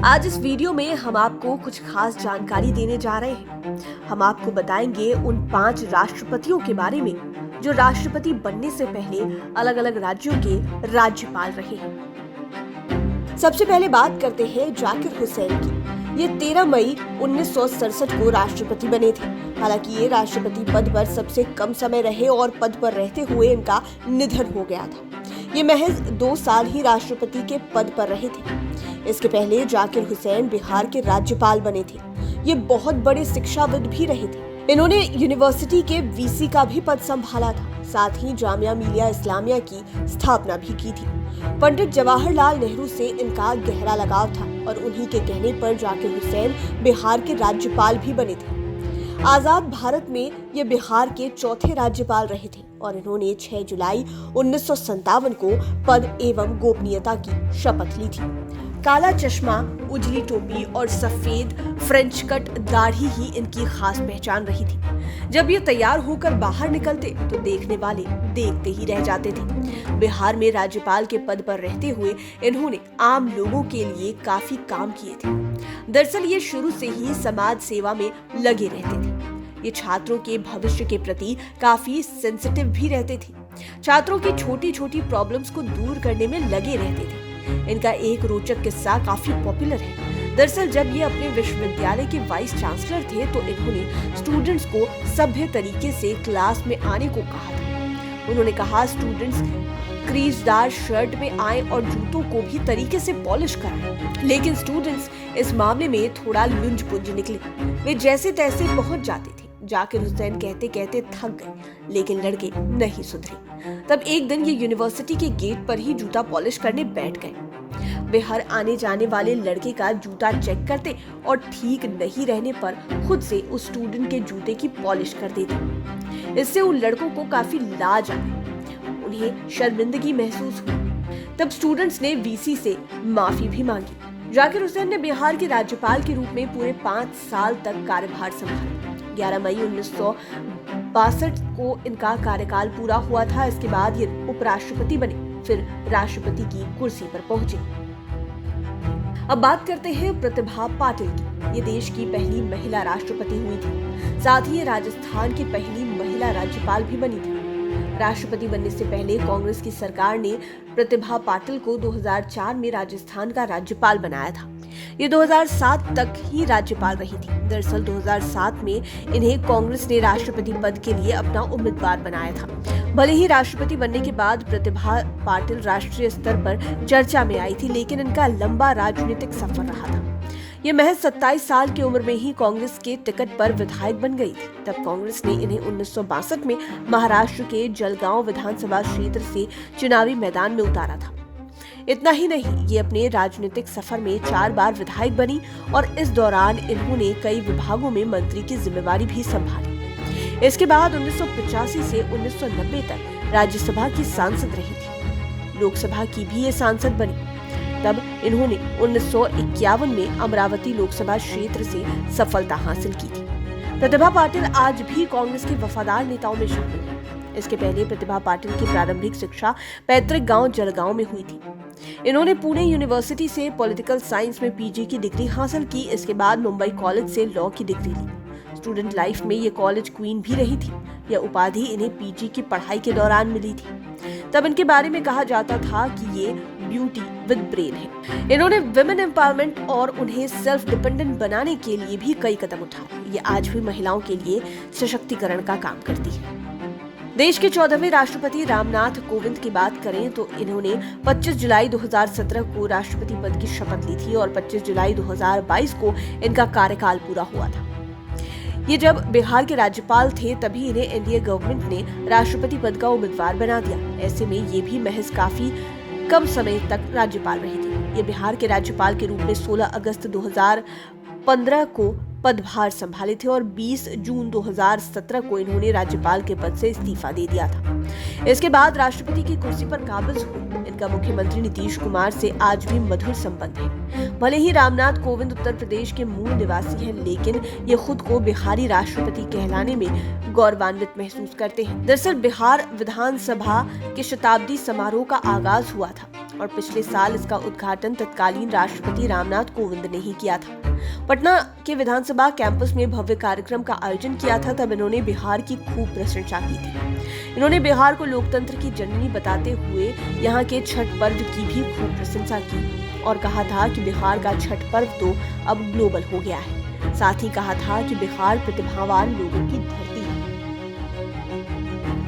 आज इस वीडियो में हम आपको कुछ खास जानकारी देने जा रहे हैं। हम आपको बताएंगे उन 5 राष्ट्रपतियों के बारे में जो राष्ट्रपति बनने से पहले अलग अलग राज्यों के राज्यपाल रहे हैं। सबसे पहले बात करते हैं जाकिर हुसैन की। ये 13 मई 1967 को राष्ट्रपति बने थे। हालांकि ये राष्ट्रपति पद पर सबसे कम समय रहे और पद पर रहते हुए इनका निधन हो गया था। ये महज 2 साल ही राष्ट्रपति के पद पर रहे थे। इसके पहले जाकिर हुसैन बिहार के राज्यपाल बने थे। ये बहुत बड़े शिक्षाविद भी रहे थे। इन्होंने यूनिवर्सिटी के वीसी का भी पद संभाला था। साथ ही जामिया मिलिया इस्लामिया की स्थापना भी की थी। पंडित जवाहरलाल नेहरू से इनका गहरा लगाव था और उन्हीं के कहने पर जाकिर हुसैन बिहार के राज्यपाल भी बने थे। आजाद भारत में ये बिहार के चौथे राज्यपाल रहे थे और इन्होंने 6 जुलाई 1957 को पद एवं गोपनीयता की शपथ ली थी। काला चश्मा, उजली टोपी और सफेद फ्रेंच कट दाढ़ी ही इनकी खास पहचान रही थी। जब ये तैयार होकर बाहर निकलते तो देखने वाले देखते ही रह जाते थे। बिहार में राज्यपाल के पद पर रहते हुए इन्होंने आम लोगों के लिए काफी काम किए थे। दरअसल ये शुरू से ही समाज सेवा में लगे रहते थे। ये छात्रों के भविष्य के प्रति काफी सेंसिटिव भी रहते थे। छात्रों की छोटी छोटी प्रॉब्लम्स को दूर करने में लगे रहते थे। इनका एक रोचक किस्सा काफी पॉपुलर है। दरअसल जब ये अपने विश्वविद्यालय के वाइस चांसलर थे तो इन्होंने स्टूडेंट्स को सभ्य तरीके से क्लास में आने को कहा था। उन्होंने कहा स्टूडेंट्स क्रीजदार शर्ट में आए और जूतों को भी तरीके से पॉलिश कराएं। लेकिन स्टूडेंट्स इस मामले में थोड़ा लुंज-पुंज निकले। वे जैसे तैसे पहुंच जाते थे। जाकिर हुसैन कहते कहते थक गए, लेकिन लड़के नहीं सुधरे। तब एक दिन ये यूनिवर्सिटी के गेट पर ही जूता पॉलिश करने बैठ गए। वे हर आने जाने वाले लड़के का जूता चेक करते और ठीक नहीं रहने पर खुद से उस स्टूडेंट के जूते की पॉलिश कर देते। इससे उन लड़कों को काफी लाज आई। उन्हें शर्मिंदगी महसूस हुई। तब स्टूडेंट्स ने वीसी से माफी भी मांगी। जाकिर हुसैन ने बिहार के राज्यपाल के रूप में पूरे 5 साल तक कार्यभार संभाला। 11 मई 1962 को इनका कार्यकाल पूरा हुआ था। इसके बाद ये उपराष्ट्रपति बने, फिर राष्ट्रपति की कुर्सी पर पहुंचे। अब बात करते हैं प्रतिभा पाटिल की। ये देश की पहली महिला राष्ट्रपति हुई थी। साथ ही ये राजस्थान की पहली महिला राज्यपाल भी बनी थी। राष्ट्रपति बनने से पहले कांग्रेस की सरकार ने प्रतिभा पाटिल को 2004 में राजस्थान का राज्यपाल बनाया था। ये 2007 तक ही राज्यपाल रही थी। दरअसल 2007 में इन्हें कांग्रेस ने राष्ट्रपति पद के लिए अपना उम्मीदवार बनाया था। भले ही राष्ट्रपति बनने के बाद प्रतिभा पाटिल राष्ट्रीय स्तर पर चर्चा में आई थी, लेकिन इनका लंबा राजनीतिक सफर रहा था। ये महज 27 साल की उम्र में ही कांग्रेस के टिकट पर विधायक बन गई थी। तब कांग्रेस ने इन्हें 1962 में महाराष्ट्र के जलगांव विधानसभा क्षेत्र से चुनावी मैदान में उतारा था। इतना ही नहीं, ये अपने राजनीतिक सफर में 4 बार विधायक बनी और इस दौरान इन्होंने कई विभागों में मंत्री की जिम्मेवारी भी संभाली। इसके बाद 1985 से 1990 तक राज्यसभा की सांसद रही थी। लोकसभा की भी ये सांसद बनी। तब इन्होंने 1951 में अमरावती लोकसभा क्षेत्र से सफलता हासिल की थी। प्रतिभा पाटिल आज भी कांग्रेस के वफादार नेताओं में शामिल है। इसके पहले प्रतिभा पाटिल की प्रारंभिक शिक्षा पैतृक गांव जलगांव में हुई थी। इन्होंने पुणे यूनिवर्सिटी से पॉलिटिकल साइंस में पीजी की डिग्री हासिल की। इसके बाद मुंबई कॉलेज से लॉ की डिग्री ली। स्टूडेंट लाइफ में ये कॉलेज क्वीन भी रही थी। यह उपाधि इन्हें पीजी की पढ़ाई के दौरान मिली थी। तब इनके बारे में कहा जाता था कि ये ब्यूटी विद ब्रेन है। इन्होंने विमेन एम्पावरमेंट और उन्हें सेल्फ डिपेंडेंट बनाने के लिए भी कई कदम उठाए। ये आज भी महिलाओं के लिए सशक्तिकरण का काम करती है। देश के 14वें राष्ट्रपति रामनाथ कोविंद की बात करें तो इन्होंने 25 जुलाई 2017 को राष्ट्रपति पद की शपथ ली थी और 25 जुलाई 2022 को इनका कार्यकाल पूरा हुआ था। ये जब बिहार के राज्यपाल थे तभी इन्हें एनडीए गवर्नमेंट ने राष्ट्रपति पद का उम्मीदवार बना दिया। ऐसे में ये भी महज काफी कम समय तक राज्यपाल रहे थे। ये बिहार के राज्यपाल के रूप में 16 अगस्त 2015 को पदभार संभाले थे और 20 जून 2017 को इन्होंने राज्यपाल के पद से इस्तीफा दे दिया था। इसके बाद राष्ट्रपति की कुर्सी पर काबिज हुए। इनका मुख्यमंत्री नीतीश कुमार से आज भी मधुर संबंध है। भले ही रामनाथ कोविंद उत्तर प्रदेश के मूल निवासी हैं, लेकिन ये खुद को बिहारी राष्ट्रपति कहलाने में गौरवान्वित महसूस करते हैं। दरअसल बिहार विधानसभा के शताब्दी समारोह का आगाज हुआ था और पिछले साल इसका उद्घाटन तत्कालीन राष्ट्रपति रामनाथ कोविंद ने ही किया था। पटना के विधानसभा कैंपस में भव्य कार्यक्रम का आयोजन किया था। तब इन्होंने बिहार की खूब प्रशंसा की थी। इन्होंने बिहार को लोकतंत्र की जननी बताते हुए यहाँ के छठ पर्व की भी खूब प्रशंसा की और कहा था कि बिहार का छठ पर्व तो अब ग्लोबल हो गया है। साथ ही कहा था कि बिहार प्रतिभावान लोगों की धरती है।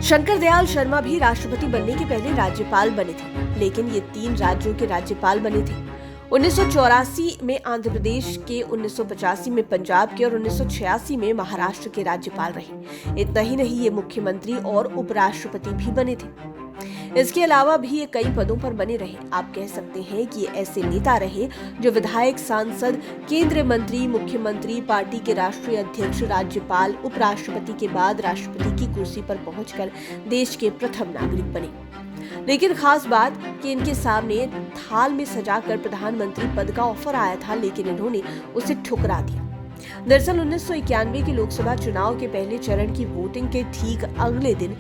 शंकर दयाल शर्मा भी राष्ट्रपति बनने के पहले राज्यपाल बने थे, लेकिन ये 3 राज्यों के राज्यपाल बने थे। 1984 में आंध्र प्रदेश के, 1985 में पंजाब के और 1986 में महाराष्ट्र के राज्यपाल रहे। इतना ही नहीं, ये मुख्यमंत्री और उपराष्ट्रपति भी बने थे। इसके अलावा भी ये कई पदों पर बने रहे। आप कह सकते हैं कि ये ऐसे नेता रहे जो विधायक, सांसद, केंद्रीय मंत्री, मुख्यमंत्री, पार्टी के राष्ट्रीय अध्यक्ष, राज्यपाल, उपराष्ट्रपति के बाद राष्ट्रपति की कुर्सी पर पहुंचकर देश के प्रथम नागरिक बने। लेकिन खास बात कि इनके सामने थाल में सजाकर प्रधानमंत्री पद का ऑफर आया था, लेकिन इन्होंने उसे ठुकरा दिया। दरअसल 1991 के लोकसभा चुनाव के पहले चरण की वोटिंग के ठीक अगले दिन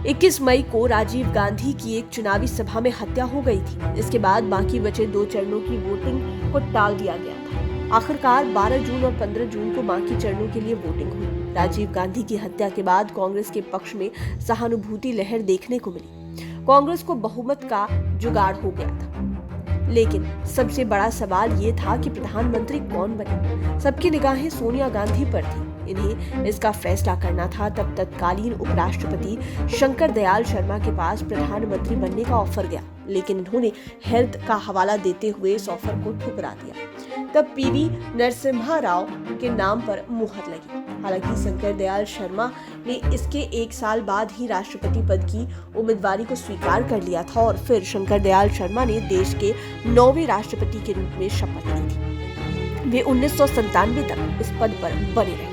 21 मई को राजीव गांधी की एक चुनावी सभा में हत्या हो गई थी। इसके बाद बाकी बचे 2 चरणों की वोटिंग को टाल दिया गया था। आखिरकार 12 जून और 15 जून को बाकी चरणों के लिए वोटिंग हुई। राजीव गांधी की हत्या के बाद कांग्रेस के पक्ष में सहानुभूति लहर देखने को मिली। कांग्रेस को बहुमत का जुगाड़ हो गया था, लेकिन सबसे बड़ा सवाल ये था कि प्रधानमंत्री कौन बने। सबकी निगाहें सोनिया गांधी पर थी। इन्हें इसका फैसला करना था। तब तत्कालीन उपराष्ट्रपति शंकर दयाल शर्मा के पास प्रधानमंत्री बनने का ऑफर गया, लेकिन इन्होंने हेल्थ का हवाला देते हुए इस ऑफर को ठुकरा दिया। तब पीवी नरसिम्हा राव के नाम पर मुहर लगी। हालांकि शंकर दयाल शर्मा ने इसके 1 साल बाद ही राष्ट्रपति पद की उम्मीदवारी को स्वीकार कर लिया था और फिर शंकर दयाल शर्मा ने देश के 9वें राष्ट्रपति के रूप में शपथ ली थी। वे 1997 तक इस पद पर बने रहे।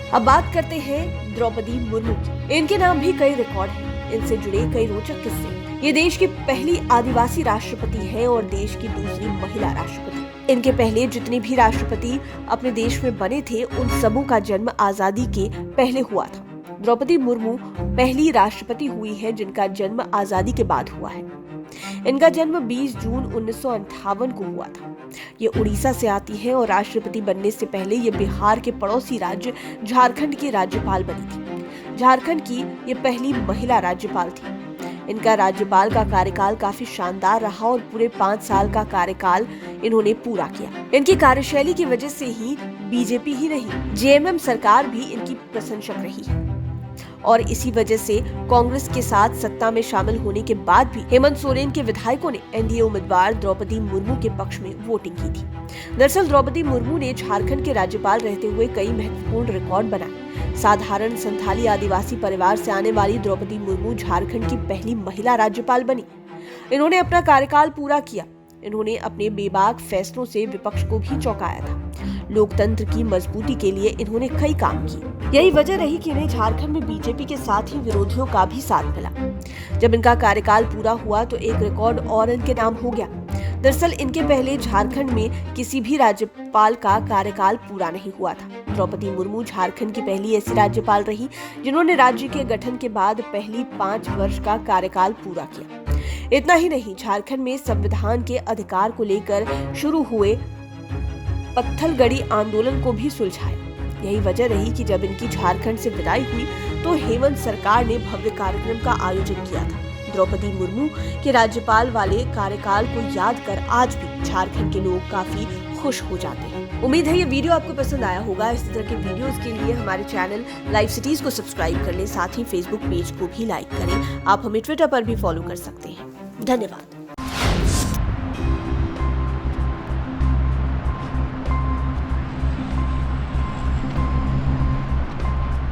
अब बात करते हैं द्रौपदी मुर्मू की। इनके नाम भी कई रिकॉर्ड हैं। इनसे जुड़े कई रोचक किस्से। ये देश की पहली आदिवासी राष्ट्रपति हैं और देश की दूसरी महिला राष्ट्रपति। इनके पहले जितने भी राष्ट्रपति अपने देश में बने थे, उन सबों का जन्म आजादी के पहले हुआ था। द्रौपदी मुर्मू पहली राष्ट्रपति हुई है जिनका जन्म आजादी के बाद हुआ है। इनका जन्म 20 जून 1958 को हुआ था। ये उड़ीसा से आती हैं और राष्ट्रपति बनने से पहले ये बिहार के पड़ोसी राज्य झारखंड की राज्यपाल बनी थी। झारखंड की ये पहली महिला राज्यपाल थी। इनका राज्यपाल का कार्यकाल काफी शानदार रहा और पूरे 5 साल का कार्यकाल इन्होंने पूरा किया। इनकी कार्यशैली की वजह से ही बीजेपी ही नहीं, जेएमएम सरकार भी इनकी प्रशंसक रही है और इसी वजह से कांग्रेस के साथ सत्ता में शामिल होने के बाद भी हेमंत सोरेन के विधायकों ने एनडीए उम्मीदवार द्रौपदी मुर्मू के पक्ष में वोटिंग की थी। दरअसल द्रौपदी मुर्मू ने झारखंड के राज्यपाल रहते हुए कई महत्वपूर्ण रिकॉर्ड बनाए। साधारण संथाली आदिवासी परिवार से आने वाली द्रौपदी मुर्मू झारखंड की पहली महिला राज्यपाल बनी। इन्होंने अपना कार्यकाल पूरा किया। इन्होंने अपने बेबाक फैसलों से विपक्ष को भी चौंकाया था। लोकतंत्र की मजबूती के लिए इन्होंने कई काम किए। यही वजह रही कि इन्हें झारखंड में बीजेपी के साथ ही विरोधियों का भी साथ मिला। जब इनका कार्यकाल पूरा हुआ तो एक रिकॉर्ड और इनके नाम हो गया। दरअसल इनके पहले झारखंड में किसी भी राज्यपाल का कार्यकाल पूरा नहीं हुआ था। द्रौपदी मुर्मू झारखंड की पहली ऐसी राज्यपाल रही जिन्होंने राज्य के गठन के बाद पहली 5 वर्ष का कार्यकाल पूरा किया। इतना ही नहीं, झारखंड में संविधान के अधिकार को लेकर शुरू हुए पत्थलगड़ी आंदोलन को भी सुलझाया। यही वजह रही कि जब इनकी झारखंड से विदाई हुई तो हेमंत सरकार ने भव्य कार्यक्रम का आयोजन किया था। द्रौपदी मुर्मू के राज्यपाल वाले कार्यकाल को याद कर आज भी झारखंड के लोग काफी खुश हो जाते हैं। उम्मीद है ये वीडियो आपको पसंद आया होगा। इस तरह के वीडियोस के लिए हमारे चैनल लाइव सिटीज को सब्सक्राइब कर लें, साथ ही फेसबुक पेज को भी लाइक करें। आप हमें ट्विटर पर भी फॉलो कर सकते हैं। धन्यवाद।